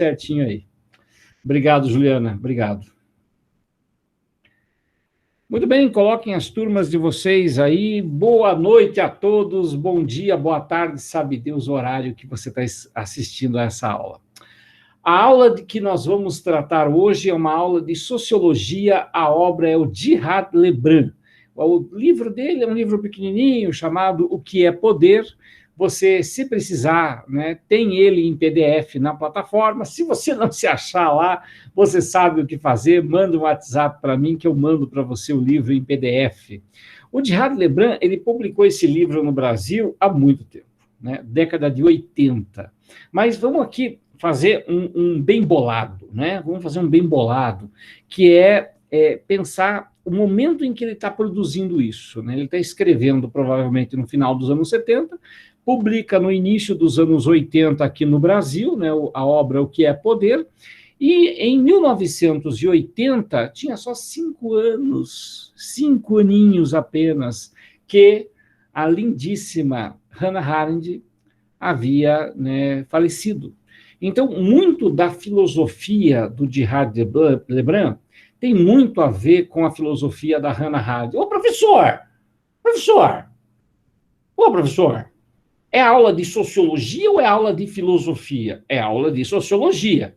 certinho aí. Obrigado, Juliana. Obrigado. Muito bem, coloquem as turmas de vocês aí. Boa noite a todos, bom dia, boa tarde, sabe Deus o horário que você está assistindo a essa aula. A aula de que nós vamos tratar hoje é uma aula de sociologia, a obra é o Djihad Lebrun. O livro dele é um livro pequenininho chamado O que é Poder. Você, se precisar, né, tem ele em PDF na plataforma. Se você não se achar lá, você sabe o que fazer, manda um WhatsApp para mim que eu mando para você o livro em PDF. O Djihad Lebrun, ele publicou esse livro no Brasil há muito tempo, né, década de 80. Mas vamos aqui fazer um bem bolado, né? Vamos fazer um bem bolado, que é pensar o momento em que ele está produzindo isso, né? Ele está escrevendo provavelmente no final dos anos 70, publica no início dos anos 80 aqui no Brasil, né, a obra O que é Poder, e em 1980, tinha só 5 anos, 5 aninhos apenas, que a lindíssima Hannah Arendt havia, né, falecido. Então, muito da filosofia do Djihad Lebrun tem muito a ver com a filosofia da Hannah Arendt. Ô, professor! Ô, professor! É aula de sociologia ou é aula de filosofia? É aula de sociologia.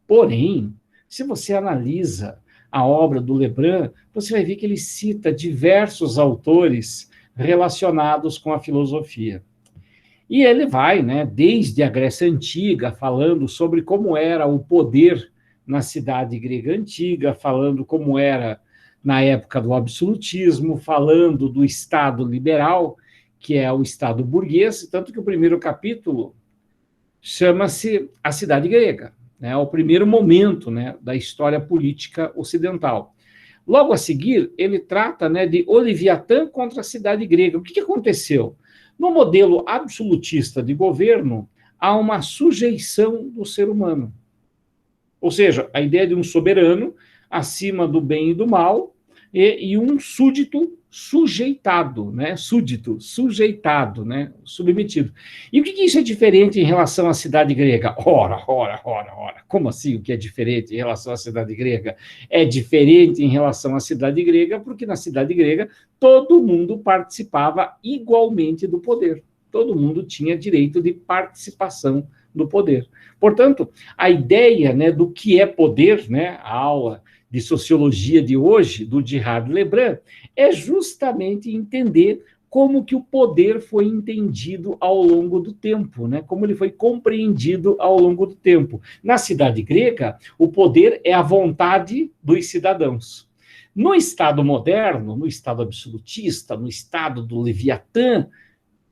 Porém, se você analisa a obra do Lebrun, você vai ver que ele cita diversos autores relacionados com a filosofia. E ele vai, né, desde a Grécia Antiga, falando sobre como era o poder na cidade grega antiga, falando como era na época do absolutismo, falando do Estado liberal, que é o Estado burguês, tanto que o primeiro capítulo chama-se A Cidade Grega, né, o primeiro momento, né, da história política ocidental. Logo a seguir, ele trata, né, de O Leviatã contra a cidade grega. O que aconteceu? No modelo absolutista de governo, há uma sujeição do ser humano. Ou seja, a ideia de um soberano acima do bem e do mal e um súdito sujeitado, né? Súdito, sujeitado, né? Submetido. E o que isso é diferente em relação à cidade grega? Ora. Como assim o que é diferente em relação à cidade grega? É diferente em relação à cidade grega porque na cidade grega todo mundo participava igualmente do poder. Todo mundo tinha direito de participação do poder. Portanto, a ideia, né, do que é poder, né, a aula de sociologia de hoje, do Djihad Lebrun, é justamente entender como que o poder foi entendido ao longo do tempo, né? Como ele foi compreendido ao longo do tempo. Na cidade grega, o poder é a vontade dos cidadãos. No Estado moderno, no Estado absolutista, no Estado do Leviatã,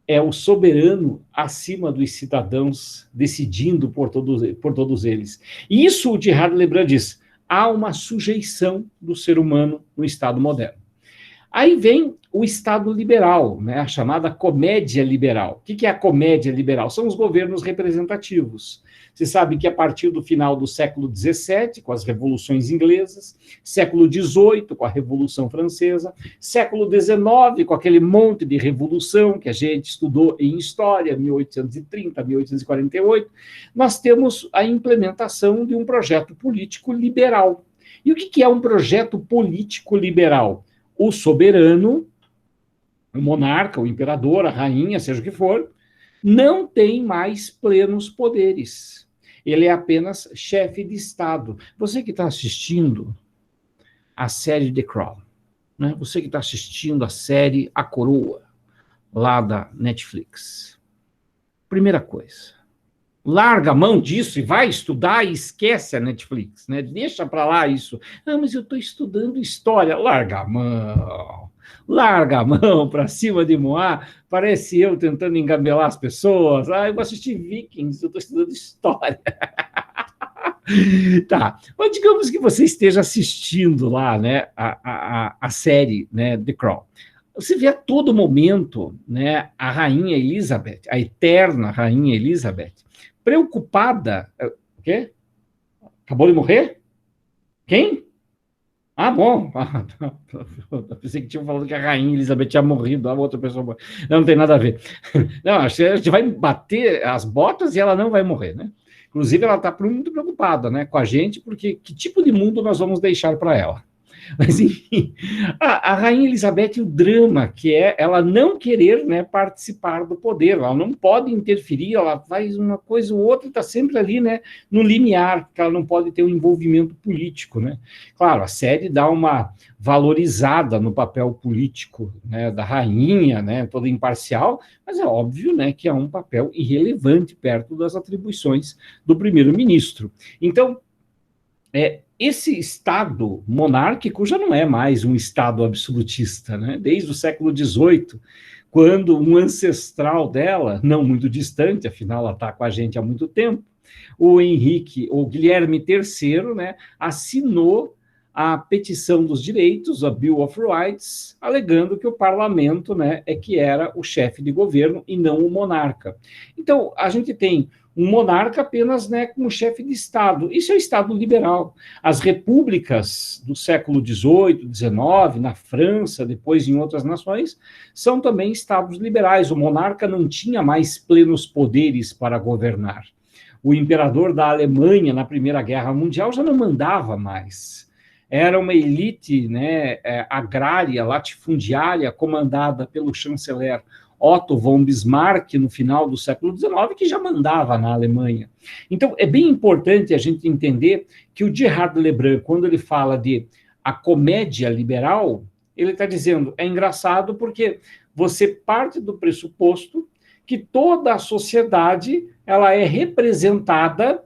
é o soberano acima dos cidadãos, decidindo por todos eles. E isso o Djihad Lebrun diz, há uma sujeição do ser humano no Estado moderno. Aí vem o Estado liberal, né, a chamada comédia liberal. O que é a comédia liberal? São os governos representativos. Você sabe que a partir do final do século XVII, com as revoluções inglesas, século XVIII, com a Revolução Francesa, século XIX, com aquele monte de revolução que a gente estudou em história, 1830, 1848, nós temos a implementação de um projeto político liberal. E o que é um projeto político liberal? O soberano, o monarca, o imperador, a rainha, seja o que for, não tem mais plenos poderes. Ele é apenas chefe de Estado. Você que está assistindo a série The Crown, né? Você que está assistindo a série A Coroa, lá da Netflix. Primeira coisa, larga a mão disso e vai estudar e esquece a Netflix, né? Deixa para lá isso. Ah, mas eu estou estudando história. Larga a mão para cima de Moá. Parece eu tentando engabelar as pessoas. Ah, eu vou assistir Vikings, eu estou estudando história. Tá, mas digamos que você esteja assistindo lá, né, a série, né, The Crown. Você vê a todo momento, né, a rainha Elizabeth, a eterna rainha Elizabeth, preocupada. O quê? Acabou de morrer? Quem? Ah, bom. Eu pensei que tinha falado que a rainha Elizabeth tinha morrido, a outra pessoa morreu. Não tem nada a ver. Não, acho que a gente vai bater as botas e ela não vai morrer, né? Inclusive, ela está muito preocupada, né, com a gente, porque que tipo de mundo nós vamos deixar para ela? Mas, enfim, a Rainha Elizabeth, o drama que é ela não querer, né, participar do poder, ela não pode interferir, ela faz uma coisa ou outra e está sempre ali, né, no limiar, porque ela não pode ter um envolvimento político, né. Claro, a série dá uma valorizada no papel político, né, da rainha, né, toda imparcial, mas é óbvio, né, que é um papel irrelevante perto das atribuições do primeiro-ministro. Então, esse Estado monárquico já não é mais um Estado absolutista, né? Desde o século XVIII, quando um ancestral dela, não muito distante, afinal ela está com a gente há muito tempo, o Guilherme III, né, assinou a petição dos direitos, a Bill of Rights, alegando que o parlamento, né, é que era o chefe de governo e não o monarca. Então, a gente tem um monarca apenas, né, como chefe de Estado. Isso é o Estado liberal. As repúblicas do século XVIII, XIX, na França, depois em outras nações, são também Estados liberais. O monarca não tinha mais plenos poderes para governar. O imperador da Alemanha, na Primeira Guerra Mundial, já não mandava mais. Era uma elite, né, agrária, latifundiária, comandada pelo chanceler Otto von Bismarck, no final do século XIX, que já mandava na Alemanha. Então, é bem importante a gente entender que o Gerard Lebrun, quando ele fala de a comédia liberal, ele está dizendo, é engraçado porque você parte do pressuposto que toda a sociedade ela é representada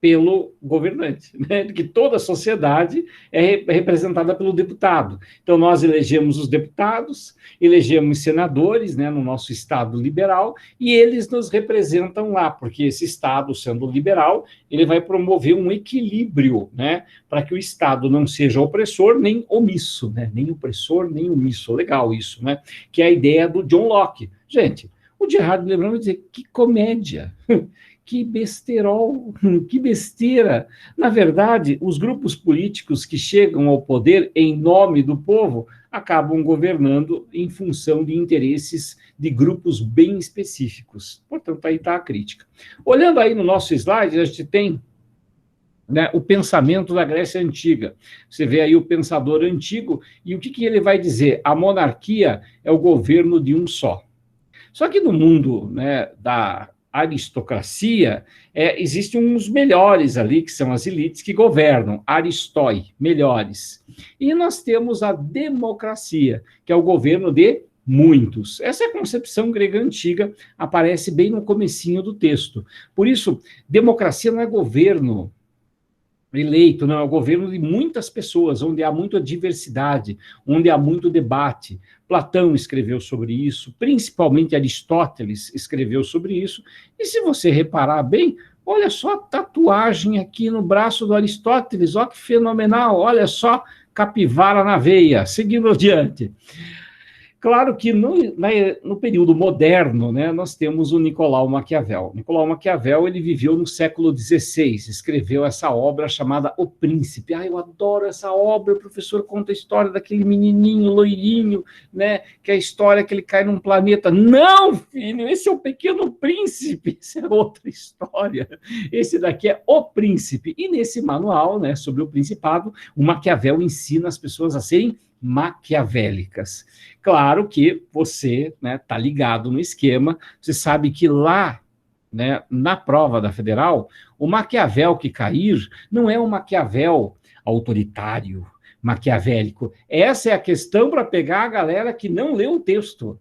pelo governante, né? Que toda a sociedade é representada pelo deputado. Então, nós elegemos os deputados, elegemos senadores, né, no nosso Estado liberal, e eles nos representam lá, porque esse Estado, sendo liberal, ele vai promover um equilíbrio, né, para que o Estado não seja opressor nem omisso, né, nem opressor nem omisso. Legal isso, né? Que é a ideia do John Locke. Gente, o Gerard Lebrun vai dizer, que comédia! Que besterol, que besteira. Na verdade, os grupos políticos que chegam ao poder em nome do povo acabam governando em função de interesses de grupos bem específicos. Portanto, aí está a crítica. Olhando aí no nosso slide, a gente tem, né, o pensamento da Grécia Antiga. Você vê aí o pensador antigo, e o que ele vai dizer? A monarquia é o governo de um só. Só que no mundo, né, da aristocracia, existem uns melhores ali, que são as elites que governam, aristói, melhores. E nós temos a democracia, que é o governo de muitos. Essa é a concepção grega antiga, aparece bem no comecinho do texto. Por isso, democracia não é governo eleito, não, é o governo de muitas pessoas, onde há muita diversidade, onde há muito debate. Platão escreveu sobre isso, principalmente Aristóteles escreveu sobre isso, e se você reparar bem, olha só a tatuagem aqui no braço do Aristóteles, olha que fenomenal, olha só, capivara na veia. Seguindo adiante. Claro que no período moderno, né, nós temos o Nicolau Maquiavel. Nicolau Maquiavel, ele viveu no século XVI, escreveu essa obra chamada O Príncipe. Eu adoro essa obra, o professor conta a história daquele menininho loirinho, né, que é a história que ele cai num planeta. Não, filho, esse é o Pequeno Príncipe, essa é outra história. Esse daqui é O Príncipe. E nesse manual, né, sobre o Principado, o Maquiavel ensina as pessoas a serem maquiavélicas. Claro que você, né, tá ligado no esquema, você sabe que lá, né, na prova da Federal, o Maquiavel que cair não é um Maquiavel autoritário, maquiavélico. Essa é a questão para pegar a galera que não leu o texto.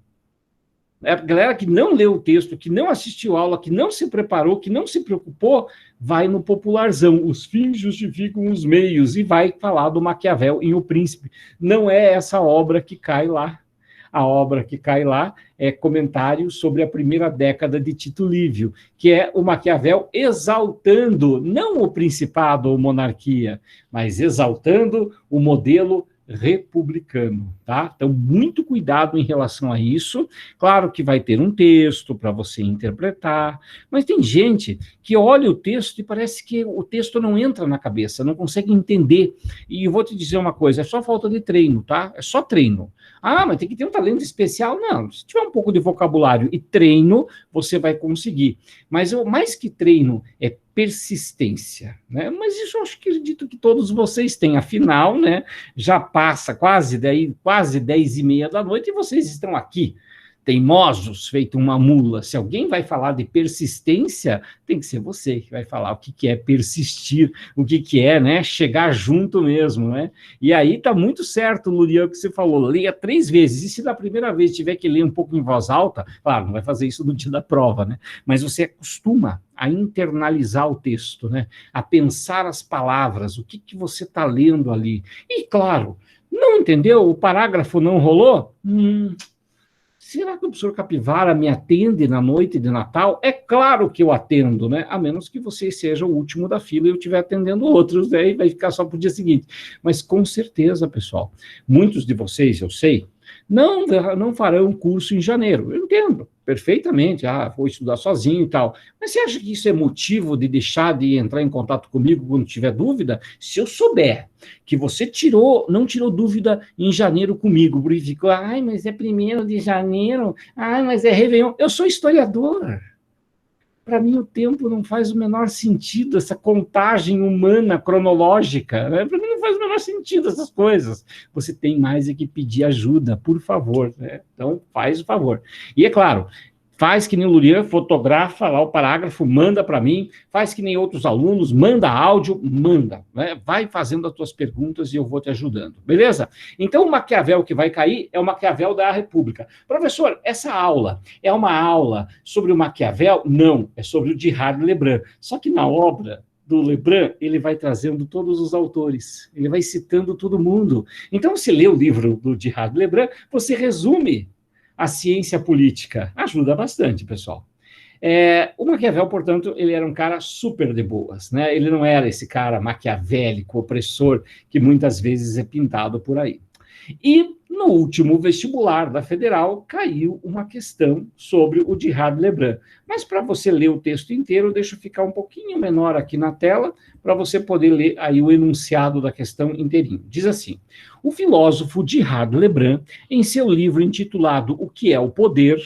A galera que não leu o texto, que não assistiu aula, que não se preparou, que não se preocupou, vai no popularzão. Os fins justificam os meios e vai falar do Maquiavel em O Príncipe. Não é essa obra que cai lá. A obra que cai lá é comentário sobre a primeira década de Tito Livio, que é o Maquiavel exaltando, não o principado ou monarquia, mas exaltando o modelo republicano, tá? Então, muito cuidado em relação a isso. Claro que vai ter um texto para você interpretar, mas tem gente que olha o texto e parece que o texto não entra na cabeça, não consegue entender. E eu vou te dizer uma coisa, é só falta de treino, tá? É só treino. Ah, mas tem que ter um talento especial. Não, se tiver um pouco de vocabulário e treino, você vai conseguir. Mas mais que treino, é persistência, né? Mas isso eu acredito que todos vocês têm. Afinal, né, já passa quase 10h30 da noite e vocês estão aqui, teimosos, feito uma mula. Se alguém vai falar de persistência, tem que ser você que vai falar o que é persistir, o que é, né, chegar junto mesmo, né? E aí tá muito certo, Lurian, o que você falou, leia 3 vezes, e se da primeira vez tiver que ler um pouco em voz alta, claro, não vai fazer isso no dia da prova, né? Mas você acostuma a internalizar o texto, né? A pensar as palavras, o que você está lendo ali. E, claro, não entendeu? O parágrafo não rolou? Será que o professor Capivara me atende na noite de Natal? É claro que eu atendo, né? A menos que você seja o último da fila e eu estiver atendendo outros, daí vai ficar só para o dia seguinte. Mas com certeza, pessoal, muitos de vocês, eu sei, não farão curso em janeiro. Eu entendo perfeitamente, vou estudar sozinho e tal. Mas você acha que isso é motivo de deixar de entrar em contato comigo quando tiver dúvida? Se eu souber que você não tirou dúvida em janeiro comigo, porque ficou, mas é 1º de janeiro, mas é Réveillon. Eu sou historiador. Para mim, o tempo não faz o menor sentido, essa contagem humana, cronológica, né? Para mim não faz o menor sentido essas coisas. Você tem mais que pedir ajuda, por favor, né? Então, faz o favor. E é claro, faz que nem o Lurian, fotografa lá o parágrafo, manda para mim, faz que nem outros alunos, manda áudio, manda, né? Vai fazendo as tuas perguntas e eu vou te ajudando, beleza? Então, o Maquiavel que vai cair é o Maquiavel da República. Professor, essa aula é uma aula sobre o Maquiavel? Não, é sobre o Gérard Lebrun. Só que na obra do Lebrun, ele vai trazendo todos os autores, ele vai citando todo mundo. Então, se lê o livro do Gérard Lebrun, você resume a ciência política. Ajuda bastante, pessoal. O Maquiavel, portanto, ele era um cara super de boas, né? Ele não era esse cara maquiavélico, opressor, que muitas vezes é pintado por aí. E no último vestibular da Federal, caiu uma questão sobre o Gérard Lebrun. Mas para você ler o texto inteiro, deixa eu ficar um pouquinho menor aqui na tela, para você poder ler aí o enunciado da questão inteirinho. Diz assim: o filósofo Gérard Lebrun, em seu livro intitulado O que é o Poder,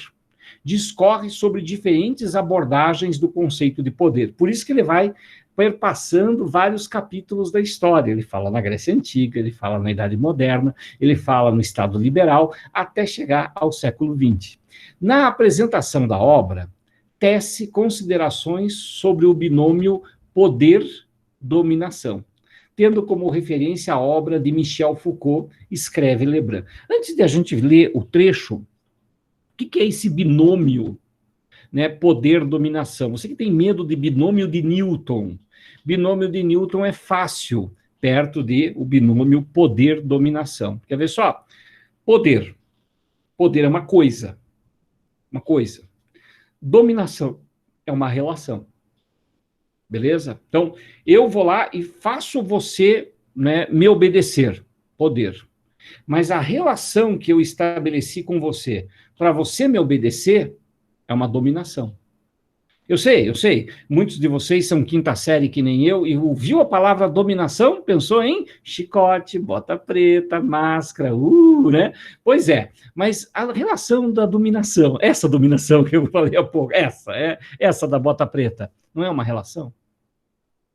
discorre sobre diferentes abordagens do conceito de poder. Por isso que ele vai perpassando vários capítulos da história. Ele fala na Grécia Antiga, ele fala na Idade Moderna, ele fala no Estado Liberal, até chegar ao século XX. Na apresentação da obra, tece considerações sobre o binômio poder-dominação, tendo como referência a obra de Michel Foucault, escreve Lebrun. Antes de a gente ler o trecho, o que é esse binômio, né, poder-dominação? Você que tem medo de binômio de Newton. Binômio de Newton é fácil, perto de o binômio poder-dominação. Quer ver só? Poder. Poder é uma coisa. Uma coisa. Dominação é uma relação. Beleza? Então, eu vou lá e faço você, né, me obedecer. Poder. Mas a relação que eu estabeleci com você, para você me obedecer, é uma dominação. Eu sei. Muitos de vocês são 5ª série que nem eu, e ouviu a palavra dominação, pensou em chicote, bota preta, máscara, né? Pois é, mas a relação da dominação, essa dominação que eu falei há pouco, essa da bota preta, não é uma relação?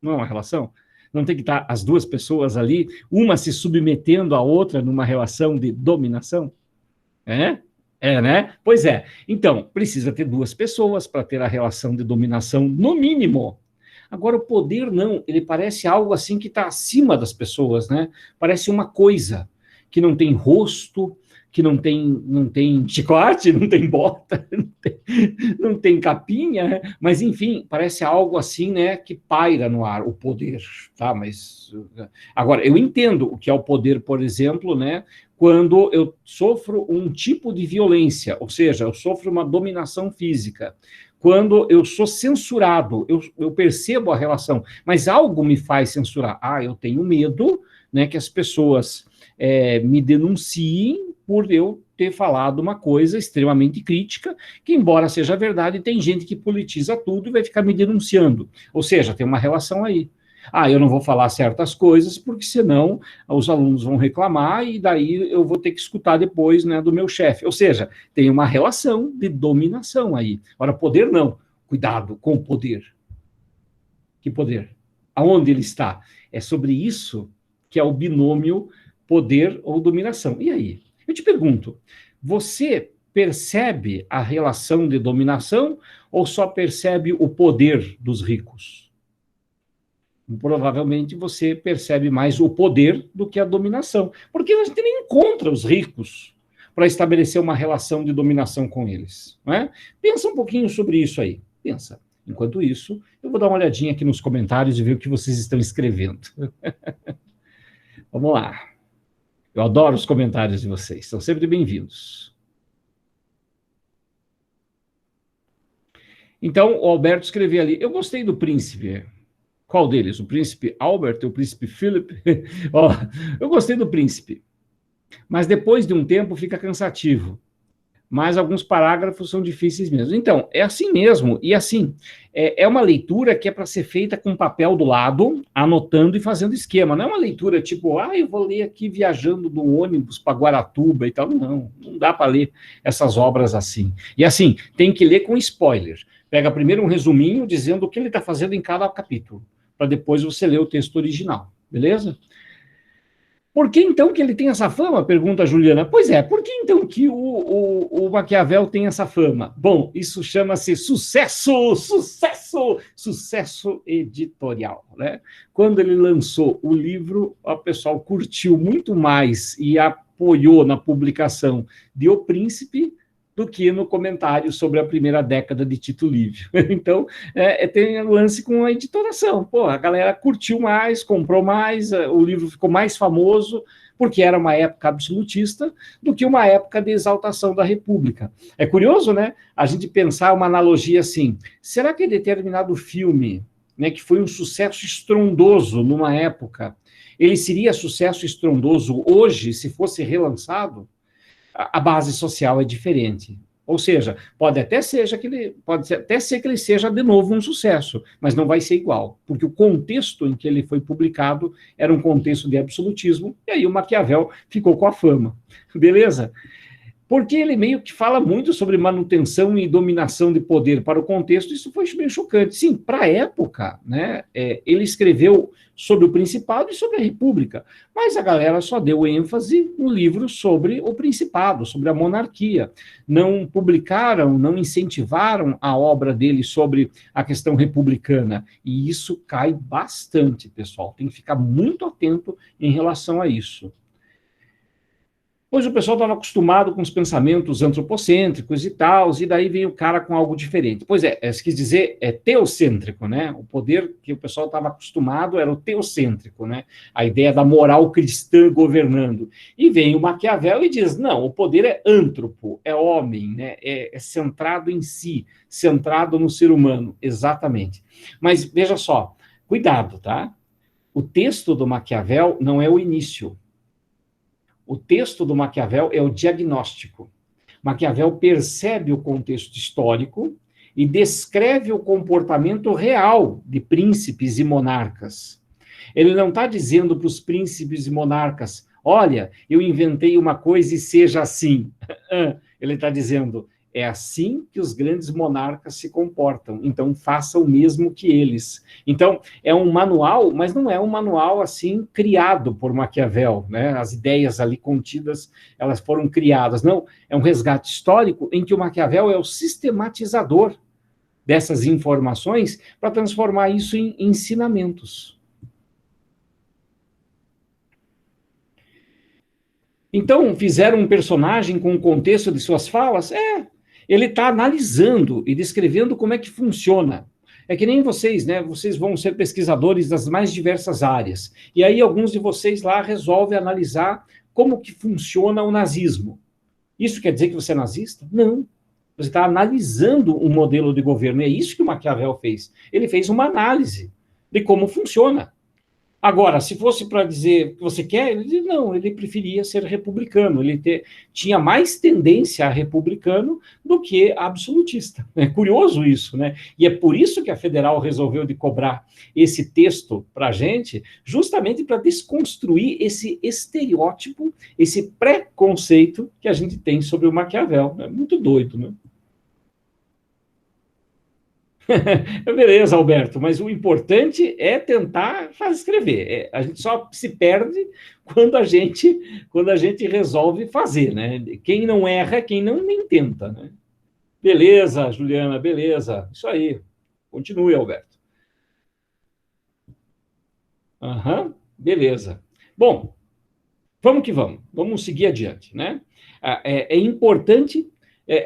Não é uma relação? Não tem que estar as duas pessoas ali, uma se submetendo à outra numa relação de dominação? Né? Pois é. Então, precisa ter 2 pessoas para ter a relação de dominação, no mínimo. Agora, o poder não, ele parece algo assim que está acima das pessoas, né? Parece uma coisa que não tem rosto, que não tem chicote, não tem bota, não tem capinha, né? Mas, enfim, parece algo assim, né, que paira no ar, o poder, tá? Mas, agora, eu entendo o que é o poder, por exemplo, né, quando eu sofro um tipo de violência, ou seja, eu sofro uma dominação física. quando eu sou censurado, eu percebo a relação, mas algo me faz censurar. Ah, eu tenho medo, né, que as pessoas me denunciem por eu ter falado uma coisa extremamente crítica, que embora seja verdade, tem gente que politiza tudo e vai ficar me denunciando. Ou seja, tem uma relação aí. Ah, eu não vou falar certas coisas, porque senão os alunos vão reclamar e daí eu vou ter que escutar depois, né, do meu chefe. Ou seja, tem uma relação de dominação aí. Ora, poder não. Cuidado com o poder. Que poder? Aonde ele está? É sobre isso que é o binômio poder ou dominação. E aí? Eu te pergunto, você percebe a relação de dominação ou só percebe o poder dos ricos? Provavelmente você percebe mais o poder do que a dominação, porque a gente nem encontra os ricos para estabelecer uma relação de dominação com eles. Não é? Pensa um pouquinho sobre isso aí. Pensa. Enquanto isso, eu vou dar uma olhadinha aqui nos comentários e ver o que vocês estão escrevendo. Vamos lá. Eu adoro os comentários de vocês, são sempre bem-vindos. Então, o Alberto escreveu ali, eu gostei do príncipe. Qual deles? O príncipe Albert ou o príncipe Philip? Ó, eu gostei do príncipe, mas depois de um tempo fica cansativo. Mas alguns parágrafos são difíceis mesmo. Então, é assim mesmo. E assim, é uma leitura que é para ser feita com papel do lado, anotando e fazendo esquema. Não é uma leitura tipo, eu vou ler aqui viajando do ônibus para Guaratuba e tal. Não, não dá para ler essas obras assim. E assim, tem que ler com spoiler. Pega primeiro um resuminho dizendo o que ele está fazendo em cada capítulo, para depois você ler o texto original. Beleza? Por que então que ele tem essa fama? Pergunta a Juliana. Pois é, por que então que o Maquiavel tem essa fama? Bom, isso chama-se sucesso editorial, né? Quando ele lançou o livro, o pessoal curtiu muito mais e apoiou na publicação de O Príncipe do que no comentário sobre a primeira década de Tito Livio. Então, tem um lance com a editoração. Pô, a galera curtiu mais, comprou mais, o livro ficou mais famoso, porque era uma época absolutista, do que uma época de exaltação da República. É curioso, né? A gente pensar uma analogia assim, será que determinado filme, né, que foi um sucesso estrondoso numa época, ele seria sucesso estrondoso hoje, se fosse relançado? A base social é diferente. Ou seja, pode até ser que ele seja de novo um sucesso, mas não vai ser igual, porque o contexto em que ele foi publicado era um contexto de absolutismo, e aí o Maquiavel ficou com a fama. Beleza? Porque ele meio que fala muito sobre manutenção e dominação de poder para o contexto, isso foi meio chocante. Sim, para a época, né, ele escreveu sobre o Principado e sobre a República, mas a galera só deu ênfase no livro sobre o Principado, sobre a monarquia. Não publicaram, não incentivaram a obra dele sobre a questão republicana, e isso cai bastante, pessoal. Tem que ficar muito atento em relação a isso. Pois o pessoal estava acostumado com os pensamentos antropocêntricos e tal, e daí vem o cara com algo diferente. Pois se quis dizer, teocêntrico, né? O poder que o pessoal estava acostumado era o teocêntrico, né? A ideia da moral cristã governando. E vem o Maquiavel e diz, não, o poder é ântropo, é homem, né? É centrado em si, centrado no ser humano, exatamente. Mas veja só, cuidado, tá? O texto do Maquiavel não é o início. O texto do Maquiavel é o diagnóstico. Maquiavel percebe o contexto histórico e descreve o comportamento real de príncipes e monarcas. Ele não está dizendo para os príncipes e monarcas, olha, eu inventei uma coisa e seja assim. Ele está dizendo, é assim que os grandes monarcas se comportam, então faça o mesmo que eles. Então, é um manual, mas não é um manual assim criado por Maquiavel, né? As ideias ali contidas, elas foram criadas. Não, é um resgate histórico em que o Maquiavel é o sistematizador dessas informações para transformar isso em ensinamentos. Então, fizeram um personagem com o contexto de suas falas? Ele está analisando e descrevendo como é que funciona. É que nem vocês, né? Vocês vão ser pesquisadores das mais diversas áreas. E aí alguns de vocês lá resolvem analisar como que funciona o nazismo. Isso quer dizer que você é nazista? Não. Você está analisando um modelo de governo. É isso que o Maquiavel fez. Ele fez uma análise de como funciona. Agora, se fosse para dizer o que você quer, ele diz, não, ele preferia ser republicano, tinha mais tendência a republicano do que a absolutista. É curioso isso, né? E é por isso que a Federal resolveu de cobrar esse texto para a gente, justamente para desconstruir esse estereótipo, esse preconceito que a gente tem sobre o Maquiavel. É muito doido, né? Beleza, Alberto, mas o importante é tentar fazer escrever. A gente só se perde quando a gente resolve fazer, né? Quem não erra é quem não nem tenta, né? Beleza, Juliana, beleza. Isso aí. Continue, Alberto. Aham, beleza. Bom, vamos que vamos. Vamos seguir adiante, né? É importante,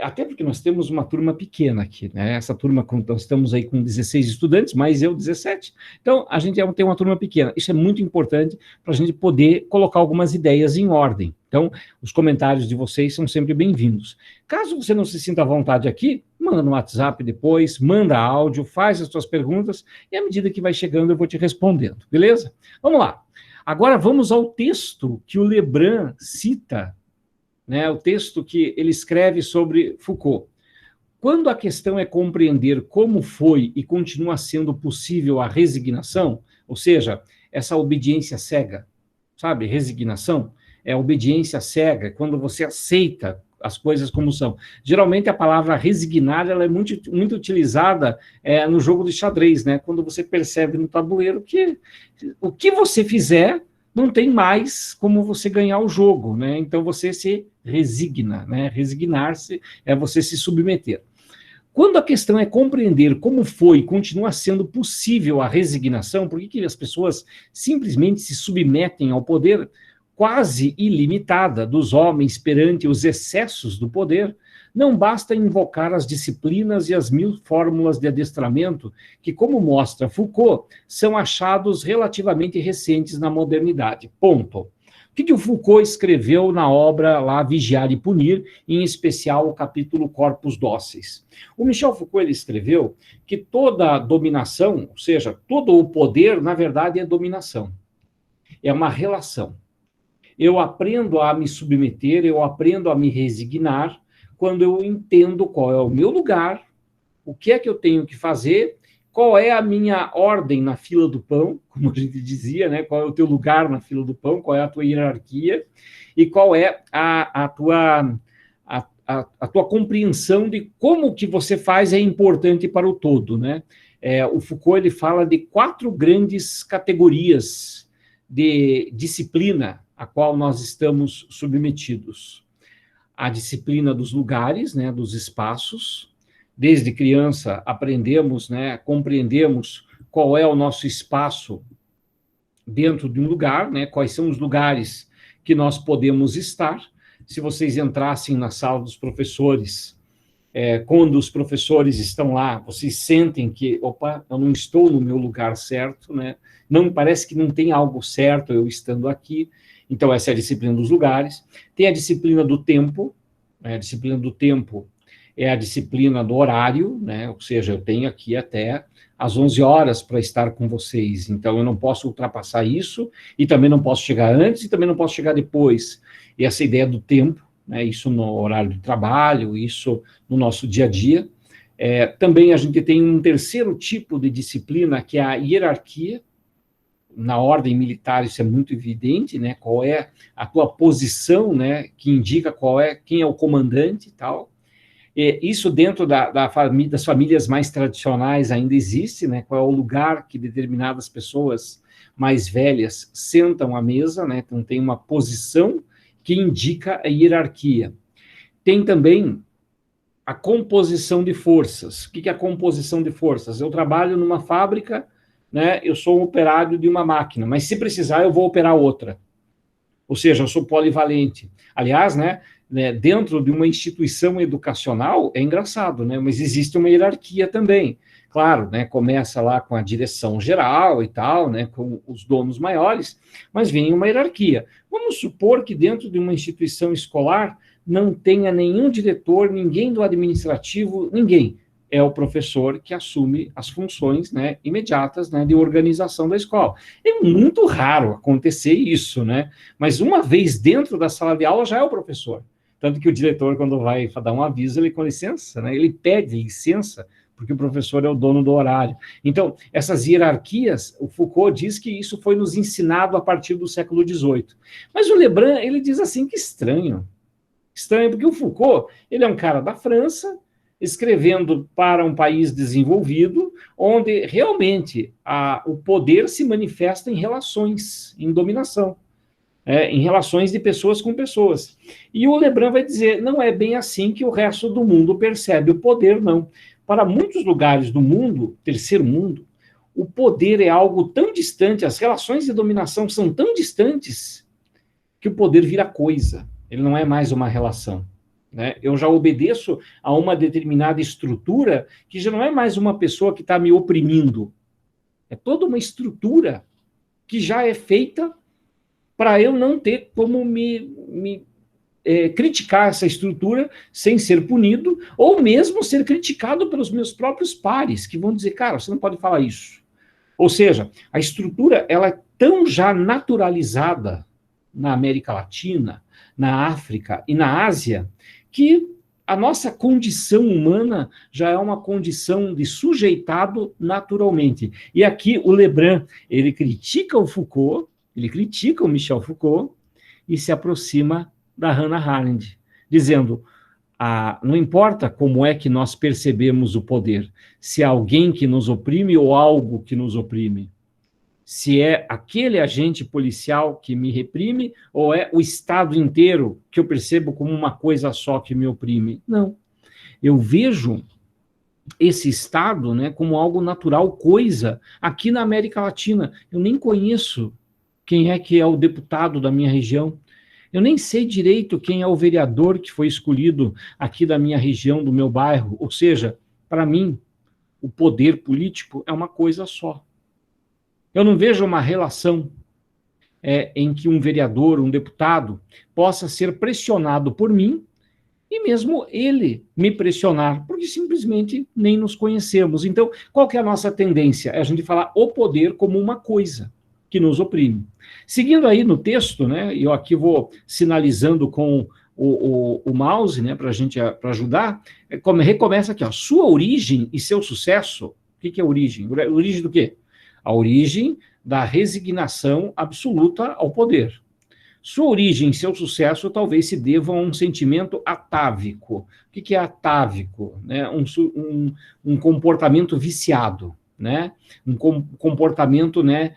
até porque nós temos uma turma pequena aqui, né? Essa turma, nós estamos aí com 16 estudantes, mais eu 17. Então, a gente tem uma turma pequena. Isso é muito importante para a gente poder colocar algumas ideias em ordem. Então, os comentários de vocês são sempre bem-vindos. Caso você não se sinta à vontade aqui, manda no WhatsApp depois, manda áudio, faz as suas perguntas, e à medida que vai chegando eu vou te respondendo, beleza? Vamos lá. Agora vamos ao texto que o Lebrun cita, né, o texto que ele escreve sobre Foucault. Quando a questão é compreender como foi e continua sendo possível a resignação, ou seja, essa obediência cega, sabe? Resignação é obediência cega, quando você aceita as coisas como são. Geralmente a palavra resignar ela é muito, muito utilizada no jogo de xadrez, né? Quando você percebe no tabuleiro que o que você fizer não tem mais como você ganhar o jogo, né? Então você se resigna, né? Resignar-se é você se submeter. Quando a questão é compreender como foi e continua sendo possível a resignação, por que as pessoas simplesmente se submetem ao poder quase ilimitada dos homens perante os excessos do poder, não basta invocar as disciplinas e as 1000 fórmulas de adestramento que, como mostra Foucault, são achados relativamente recentes na modernidade. Ponto. O que o Foucault escreveu na obra lá Vigiar e Punir, em especial o capítulo Corpos Dóceis? O Michel Foucault ele escreveu que toda dominação, ou seja, todo o poder, na verdade, é dominação. É uma relação. Eu aprendo a me submeter, eu aprendo a me resignar quando eu entendo qual é o meu lugar, o que é que eu tenho que fazer, qual é a minha ordem na fila do pão, como a gente dizia, né? Qual é o teu lugar na fila do pão, qual é a tua hierarquia e qual é a tua compreensão de como que você faz é importante para o todo, né? O Foucault ele fala de 4 grandes categorias de disciplina a qual nós estamos submetidos. A disciplina dos lugares, né, dos espaços. Desde criança aprendemos, né, compreendemos qual é o nosso espaço dentro de um lugar, né, quais são os lugares que nós podemos estar. Se vocês entrassem na sala dos professores, quando os professores estão lá, vocês sentem que, opa, eu não estou no meu lugar certo, né? Não parece que não tem algo certo eu estando aqui. Então, essa é a disciplina dos lugares. Tem a disciplina do tempo, né? A disciplina do tempo é a disciplina do horário, né? Ou seja, eu tenho aqui até às 11 horas para estar com vocês, então eu não posso ultrapassar isso, e também não posso chegar antes, e também não posso chegar depois. E essa ideia do tempo, né? Isso no horário de trabalho, isso no nosso dia a dia. Também a gente tem um terceiro tipo de disciplina, que é a hierarquia. Na ordem militar isso é muito evidente, né? Qual é a tua posição, né? Que indica quem é o comandante e tal. Isso dentro das famílias mais tradicionais ainda existe, né? Qual é o lugar que determinadas pessoas mais velhas sentam à mesa, né? Então tem uma posição que indica a hierarquia. Tem também a composição de forças. O que é a composição de forças? Eu trabalho numa fábrica, né, eu sou um operário de uma máquina, mas se precisar eu vou operar outra. Ou seja, eu sou polivalente. Aliás, né, dentro de uma instituição educacional, é engraçado, né, mas existe uma hierarquia também. Claro, né, começa lá com a direção geral e tal, né, com os donos maiores, mas vem uma hierarquia. Vamos supor que dentro de uma instituição escolar não tenha nenhum diretor, ninguém do administrativo, ninguém. É o professor que assume as funções, né, imediatas, né, de organização da escola. É muito raro acontecer isso, né? Mas uma vez dentro da sala de aula já é o professor. Tanto que o diretor, quando vai dar um aviso, ele com licença, né, ele pede licença, porque o professor é o dono do horário. Então, essas hierarquias, o Foucault diz que isso foi nos ensinado a partir do século XVIII. Mas o Lebrun, ele diz assim que estranho. Estranho, porque o Foucault, ele é um cara da França, escrevendo para um país desenvolvido, onde realmente o poder se manifesta em relações, em dominação, em relações de pessoas com pessoas. E o Lebrun vai dizer, não é bem assim que o resto do mundo percebe o poder, não. Para muitos lugares do mundo, terceiro mundo, o poder é algo tão distante, as relações de dominação são tão distantes, que o poder vira coisa, ele não é mais uma relação. Né? Eu já obedeço a uma determinada estrutura que já não é mais uma pessoa que está me oprimindo. É toda uma estrutura que já é feita para eu não ter como me criticar essa estrutura sem ser punido, ou mesmo ser criticado pelos meus próprios pares, que vão dizer, cara, você não pode falar isso. Ou seja, a estrutura ela é tão já naturalizada na América Latina, na África e na Ásia, que a nossa condição humana já é uma condição de sujeitado naturalmente. E aqui o Lebrun, ele critica o Foucault, ele critica o Michel Foucault e se aproxima da Hannah Arendt, dizendo, não importa como é que nós percebemos o poder, se é alguém que nos oprime ou algo que nos oprime, se é aquele agente policial que me reprime ou é o Estado inteiro que eu percebo como uma coisa só que me oprime. Não. Eu vejo esse Estado, né, como algo natural, coisa, aqui na América Latina. Eu nem conheço quem é que é o deputado da minha região. Eu nem sei direito quem é o vereador que foi escolhido aqui da minha região, do meu bairro. Ou seja, para mim, o poder político é uma coisa só. Eu não vejo uma relação em que um vereador, um deputado, possa ser pressionado por mim e mesmo ele me pressionar, porque simplesmente nem nos conhecemos. Então, qual que é a nossa tendência? É a gente falar o poder como uma coisa que nos oprime. Seguindo aí no texto, né, e eu aqui vou sinalizando com o mouse, né, para a gente pra ajudar, recomeça aqui, ó, sua origem e seu sucesso. O que é origem? Origem do quê? A origem da resignação absoluta ao poder. Sua origem e seu sucesso talvez se devam a um sentimento atávico. O que é atávico? Né? Um comportamento viciado, né? Um comportamento, né,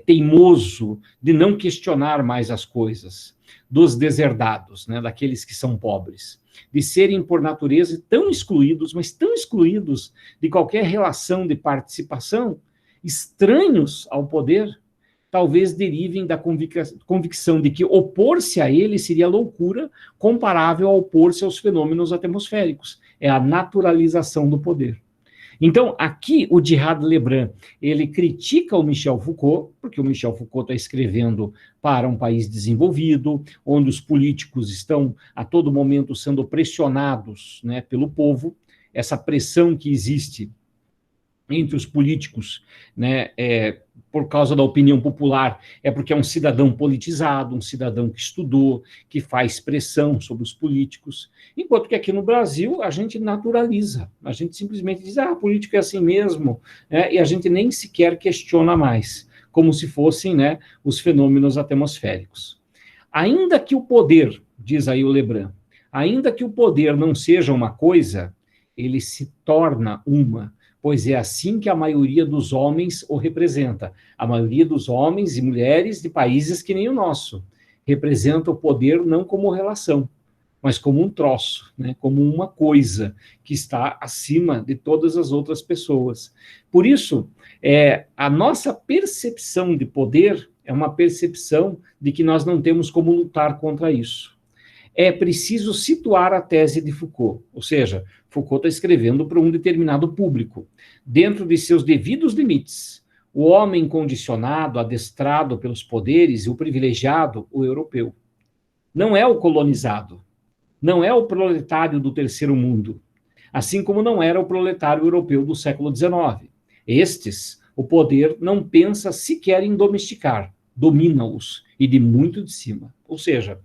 teimoso, de não questionar mais as coisas, dos deserdados, né, daqueles que são pobres, de serem, por natureza, tão excluídos, mas tão excluídos de qualquer relação de participação, estranhos ao poder, talvez derivem da convicção de que opor-se a ele seria loucura comparável ao opor-se aos fenômenos atmosféricos. É a naturalização do poder. Então, aqui o Djihad Lebrun, ele critica o Michel Foucault, porque o Michel Foucault está escrevendo para um país desenvolvido, onde os políticos estão a todo momento sendo pressionados, né, pelo povo, essa pressão que existe entre os políticos, né, por causa da opinião popular, é porque é um cidadão politizado, um cidadão que estudou, que faz pressão sobre os políticos, enquanto que aqui no Brasil a gente naturaliza, a gente simplesmente diz, político é assim mesmo, né, e a gente nem sequer questiona mais, como se fossem, né, os fenômenos atmosféricos. Ainda que o poder, diz aí o Lebrun, ainda que o poder não seja uma coisa, ele se torna uma, pois é assim que a maioria dos homens o representa. A maioria dos homens e mulheres de países que nem o nosso representa o poder não como relação, mas como um troço, né? Como uma coisa que está acima de todas as outras pessoas. Por isso, a nossa percepção de poder é uma percepção de que nós não temos como lutar contra isso. É preciso situar a tese de Foucault, ou seja, Foucault está escrevendo para um determinado público, dentro de seus devidos limites. O homem condicionado, adestrado pelos poderes, e o privilegiado, o europeu. Não é o colonizado. não é o proletário do terceiro mundo, assim como não era o proletário europeu do século XIX. Estes, o poder não pensa sequer em domesticar, domina-os, e de muito de cima. Ou seja,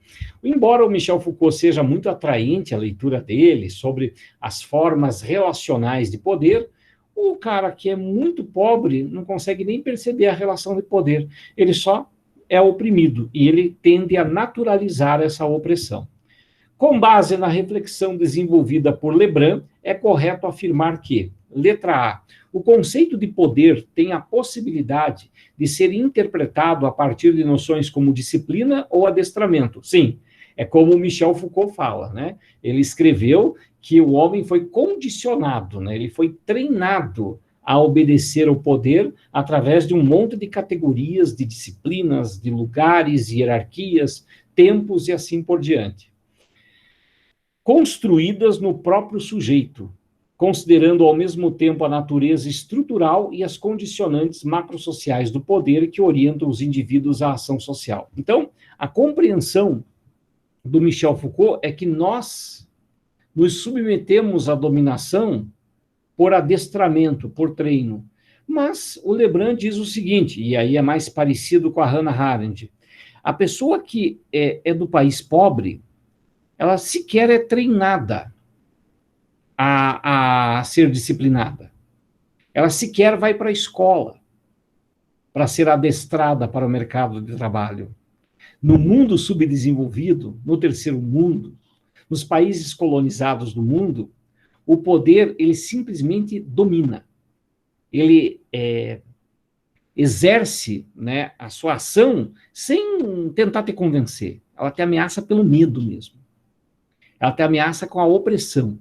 embora o Michel Foucault seja muito atraente a leitura dele sobre as formas relacionais de poder, o cara que é muito pobre não consegue nem perceber a relação de poder. Ele só é oprimido e ele tende a naturalizar essa opressão. Com base na reflexão desenvolvida por Lebrun, é correto afirmar que, letra A, o conceito de poder tem a possibilidade de ser interpretado a partir de noções como disciplina ou adestramento. Sim, é como Michel Foucault fala, né? Ele escreveu que o homem foi condicionado, né? Ele foi treinado a obedecer ao poder através de um monte de categorias, de disciplinas, de lugares, hierarquias, tempos e assim por diante, construídas no próprio sujeito, considerando ao mesmo tempo a natureza estrutural e as condicionantes macrosociais do poder que orientam os indivíduos à ação social. Então, a compreensão do Michel Foucault é que nós nos submetemos à dominação por adestramento, por treino. Mas o Lebrun diz o seguinte, e aí é mais parecido com a Hannah Arendt, a pessoa que é do país pobre, ela sequer é treinada a ser disciplinada. Ela sequer vai para a escola para ser adestrada para o mercado de trabalho. No mundo subdesenvolvido, no terceiro mundo, nos países colonizados do mundo, o poder, ele simplesmente domina. Ele exerce, né, a sua ação sem tentar te convencer. Ela te ameaça pelo medo mesmo. Ela te ameaça com a opressão.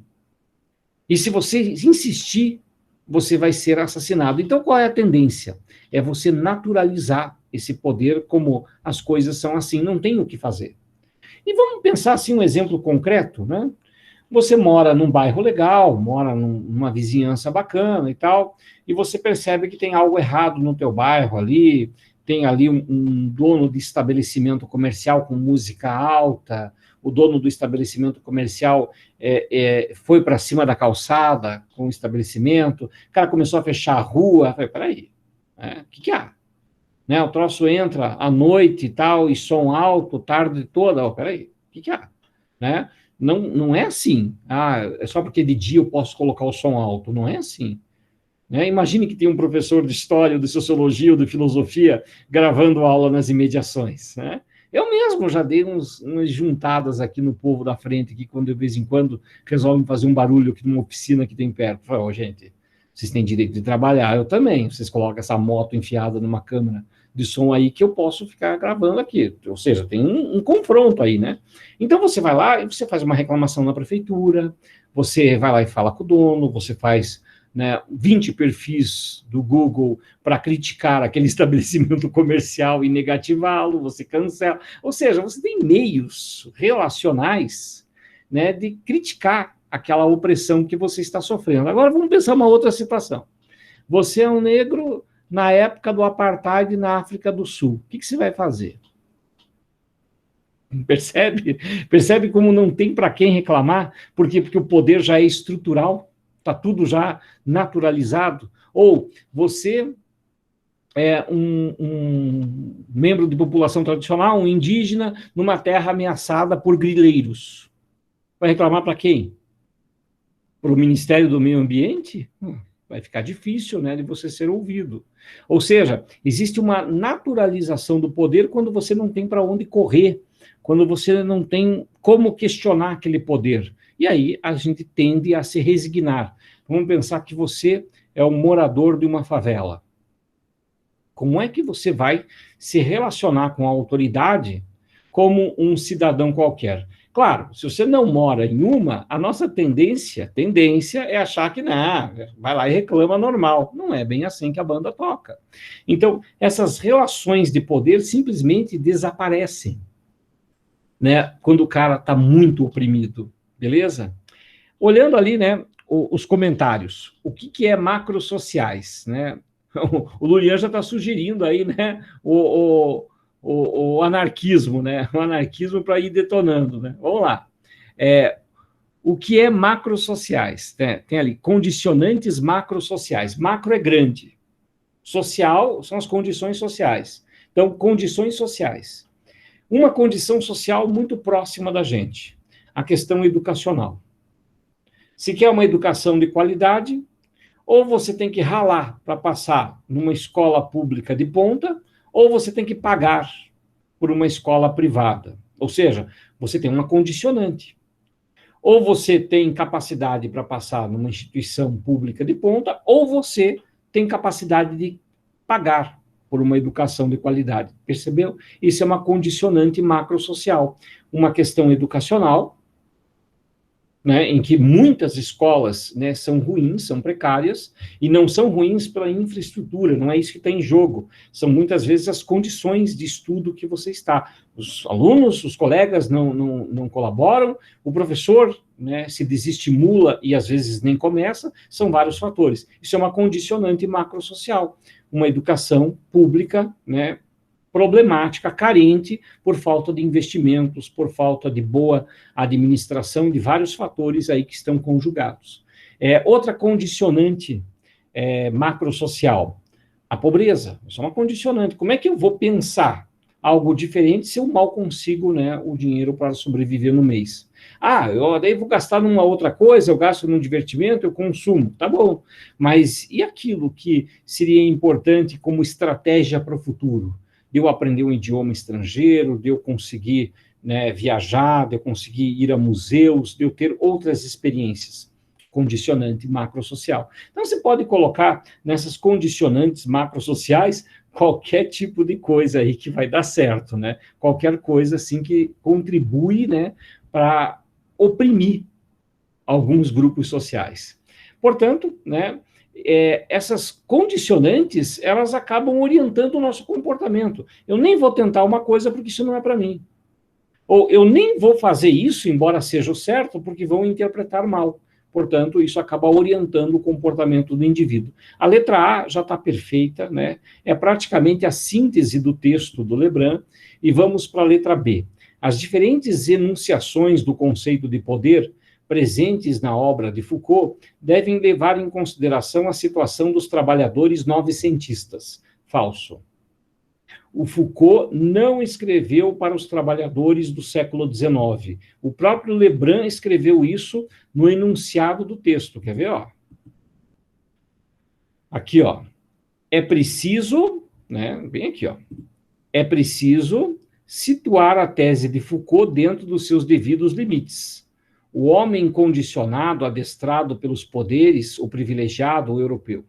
E se você insistir, você vai ser assassinado. Então, qual é a tendência? É você naturalizar esse poder como as coisas são assim, não tem o que fazer. E vamos pensar assim um exemplo concreto, né? Você mora num bairro legal, mora numa vizinhança bacana e tal, e você percebe que tem algo errado no teu bairro ali, tem ali um dono de estabelecimento comercial com música alta, o dono do estabelecimento comercial foi para cima da calçada com o estabelecimento, o cara começou a fechar a rua, eu falei, peraí, o que há? Né, o troço entra à noite e tal, e som alto, tarde toda, peraí, o que há? Né? Não é assim, é só porque de dia eu posso colocar o som alto, não é assim. Né? Imagine que tem um professor de história, de sociologia ou de filosofia gravando aula nas imediações, né? Eu mesmo já dei umas juntadas aqui no povo da frente, que quando de vez em quando resolvem fazer um barulho aqui numa oficina que tem perto. Falei, gente, vocês têm direito de trabalhar, eu também. Vocês colocam essa moto enfiada numa câmera de som aí que eu posso ficar gravando aqui. Ou seja, tem um confronto aí, né? Então você vai lá e você faz uma reclamação na prefeitura, você vai lá e fala com o dono, você faz, né, 20 perfis do Google para criticar aquele estabelecimento comercial e negativá-lo, você cancela. Ou seja, você tem meios relacionais, né, de criticar aquela opressão que você está sofrendo. Agora vamos pensar uma outra situação. Você é um negro na época do apartheid na África do Sul. O que você vai fazer? Percebe? Percebe como não tem para quem reclamar? Por quê? Porque o poder já é estrutural, está tudo já naturalizado. Ou você é um membro de população tradicional, um indígena, numa terra ameaçada por grileiros. Vai reclamar para quem? Para o Ministério do Meio Ambiente? Vai ficar difícil, né, de você ser ouvido. Ou seja, existe uma naturalização do poder quando você não tem para onde correr, quando você não tem como questionar aquele poder. E aí a gente tende a se resignar. Vamos pensar que você é um morador de uma favela. Como é que você vai se relacionar com a autoridade como um cidadão qualquer? Claro, se você não mora em uma, a nossa tendência é achar que não, vai lá e reclama normal. Não é bem assim que a banda toca. Então, essas relações de poder simplesmente desaparecem, né, quando o cara está muito oprimido, beleza? Olhando ali, né, os comentários, o que é macrosociais, né? O Lulian já está sugerindo aí, né, o anarquismo, né? O anarquismo para ir detonando, né? Vamos lá. O que é macrosociais? Tem ali condicionantes macrosociais. Macro é grande. Social são as condições sociais. Então, condições sociais. Uma condição social muito próxima da gente, a questão educacional. Se quer uma educação de qualidade, ou você tem que ralar para passar numa escola pública de ponta, ou você tem que pagar por uma escola privada. Ou seja, você tem uma condicionante. Ou você tem capacidade para passar numa instituição pública de ponta, ou você tem capacidade de pagar por uma educação de qualidade. Percebeu? Isso é uma condicionante macrosocial. Uma questão educacional, né, em que muitas escolas, né, são ruins, são precárias, e não são ruins pela infraestrutura, não é isso que está em jogo. São muitas vezes as condições de estudo que você está. Os alunos, os colegas não colaboram, o professor, né, se desestimula e às vezes nem começa, são vários fatores. Isso é uma condicionante macrosocial. Uma educação pública, né, problemática, carente, por falta de investimentos, por falta de boa administração, de vários fatores aí que estão conjugados. Outra condicionante macrosocial, a pobreza. Isso é uma condicionante. Como é que eu vou pensar algo diferente se eu mal consigo, né, o dinheiro para sobreviver no mês? Eu daí vou gastar numa outra coisa, eu gasto num divertimento, eu consumo, tá bom. Mas e aquilo que seria importante como estratégia para o futuro? De eu aprender um idioma estrangeiro, de eu conseguir, né, viajar, de eu conseguir ir a museus, de eu ter outras experiências. Condicionante macrosocial. Então, você pode colocar nessas condicionantes macrosociais qualquer tipo de coisa aí que vai dar certo, né? Qualquer coisa, assim, que contribui, né, para oprimir alguns grupos sociais. Portanto, né, essas condicionantes, elas acabam orientando o nosso comportamento. Eu nem vou tentar uma coisa porque isso não é para mim. Ou eu nem vou fazer isso, embora seja o certo, porque vão interpretar mal. Portanto, isso acaba orientando o comportamento do indivíduo. A letra A já está perfeita, né? É praticamente a síntese do texto do Lebrun, e vamos para a letra B. As diferentes enunciações do conceito de poder presentes na obra de Foucault devem levar em consideração a situação dos trabalhadores novecentistas. Falso. O Foucault não escreveu para os trabalhadores do século XIX. O próprio Lebrun escreveu isso no enunciado do texto. Quer ver? Aqui, é preciso, né, bem aqui, é preciso situar a tese de Foucault dentro dos seus devidos limites. O homem condicionado, adestrado pelos poderes, o privilegiado, o europeu,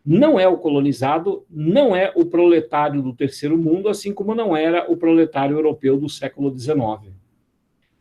não é o colonizado, não é o proletário do terceiro mundo, assim como não era o proletário europeu do século XIX.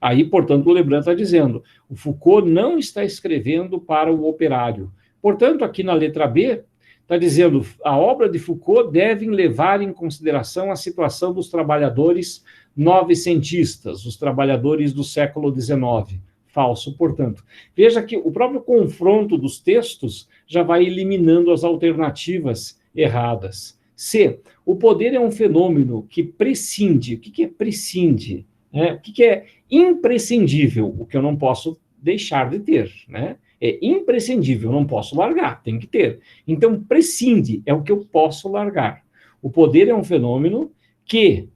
Aí, portanto, o Lebrun está dizendo, o Foucault não está escrevendo para o operário. Portanto, aqui na letra B, está dizendo, a obra de Foucault deve levar em consideração a situação dos trabalhadores novecentistas, os trabalhadores do século XIX. Falso, portanto. Veja que o próprio confronto dos textos já vai eliminando as alternativas erradas. C. O poder é um fenômeno que prescinde. O que é prescinde? O que é imprescindível? O que eu não posso deixar de ter, né? É imprescindível, eu não posso largar, tem que ter. Então, prescinde é o que eu posso largar. O poder é um fenômeno que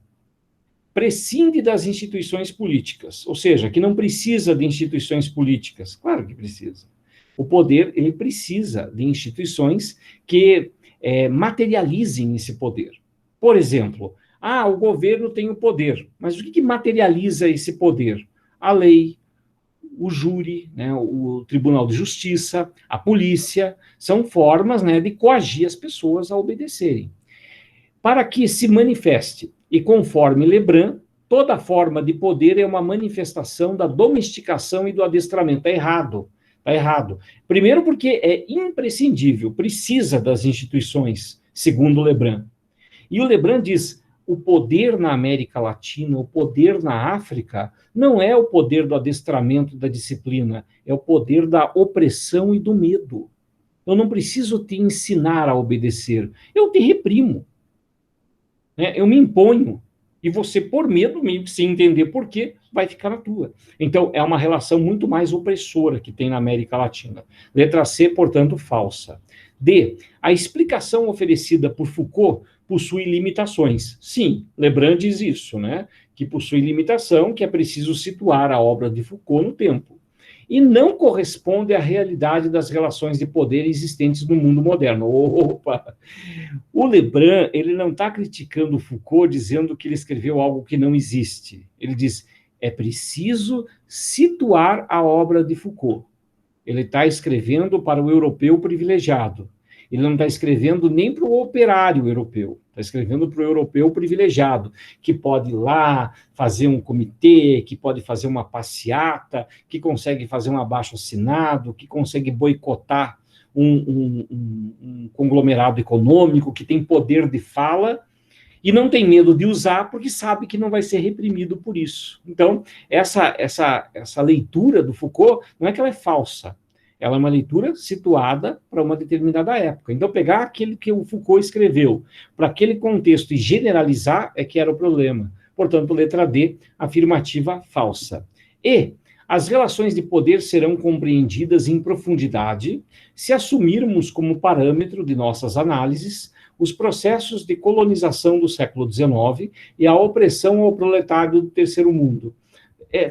prescinde das instituições políticas, ou seja, que não precisa de instituições políticas. Claro que precisa. O poder, ele precisa de instituições que materializem esse poder. Por exemplo, o governo tem o poder, mas o que materializa esse poder? A lei, o júri, né, o Tribunal de Justiça, a polícia, são formas, né, de coagir as pessoas a obedecerem. Para que se manifeste, e conforme Lebrun, toda forma de poder é uma manifestação da domesticação e do adestramento. Está errado. Está errado. Primeiro porque é imprescindível, precisa das instituições, segundo Lebrun. E o Lebrun diz, o poder na América Latina, o poder na África, não é o poder do adestramento, da disciplina, é o poder da opressão e do medo. Eu não preciso te ensinar a obedecer, eu te reprimo. Eu me imponho. E você, por medo, sem entender por quê, vai ficar na tua. Então, é uma relação muito mais opressora que tem na América Latina. Letra C, portanto, falsa. D, a explicação oferecida por Foucault possui limitações. Sim, Lebrun diz isso, né? Que possui limitação, que é preciso situar a obra de Foucault no tempo. E não corresponde à realidade das relações de poder existentes no mundo moderno. Opa! O Lebrun, ele não está criticando o Foucault dizendo que ele escreveu algo que não existe. Ele diz, é preciso situar a obra de Foucault. Ele está escrevendo para o europeu privilegiado. Ele não está escrevendo nem para o operário europeu. Está escrevendo para o europeu privilegiado, que pode ir lá fazer um comitê, que pode fazer uma passeata, que consegue fazer um abaixo-assinado, que consegue boicotar um conglomerado econômico, que tem poder de fala e não tem medo de usar porque sabe que não vai ser reprimido por isso. Então, essa leitura do Foucault não é que ela é falsa, ela é uma leitura situada para uma determinada época. Então, pegar aquele que o Foucault escreveu para aquele contexto e generalizar é que era o problema. Portanto, letra D, afirmativa falsa. E as relações de poder serão compreendidas em profundidade se assumirmos como parâmetro de nossas análises os processos de colonização do século XIX e a opressão ao proletário do terceiro mundo.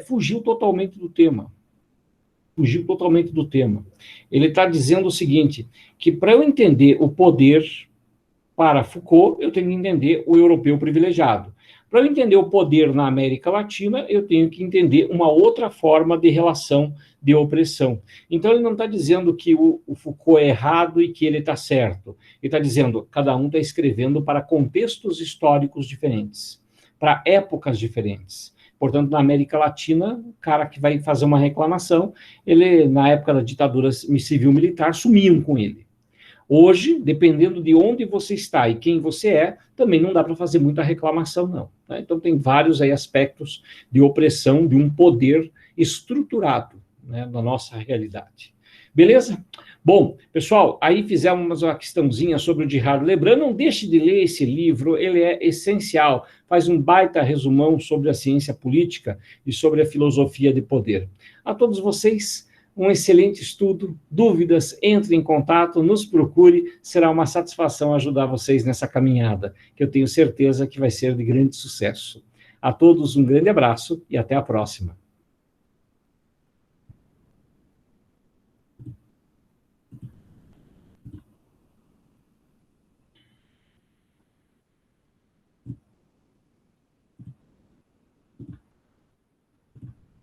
Fugiu totalmente do tema. Fugiu totalmente do tema. Ele está dizendo o seguinte, que para eu entender o poder para Foucault, eu tenho que entender o europeu privilegiado. Para eu entender o poder na América Latina, eu tenho que entender uma outra forma de relação de opressão. Então, ele não está dizendo que o Foucault é errado e que ele está certo. Ele está dizendo cada um está escrevendo para contextos históricos diferentes, para épocas diferentes. Portanto, na América Latina, o cara que vai fazer uma reclamação, ele, na época da ditadura civil-militar, sumiam com ele. Hoje, dependendo de onde você está e quem você é, também não dá para fazer muita reclamação, não. Né? Então, tem vários aí aspectos de opressão, de um poder estruturado, né, na nossa realidade. Beleza? Bom, pessoal, aí fizemos uma questãozinha sobre o Gérard Lebrun. Não deixe de ler esse livro, ele é essencial. Faz um baita resumão sobre a ciência política e sobre a filosofia de poder. A todos vocês, um excelente estudo. Dúvidas, entre em contato, nos procure. Será uma satisfação ajudar vocês nessa caminhada, que eu tenho certeza que vai ser de grande sucesso. A todos um grande abraço e até a próxima.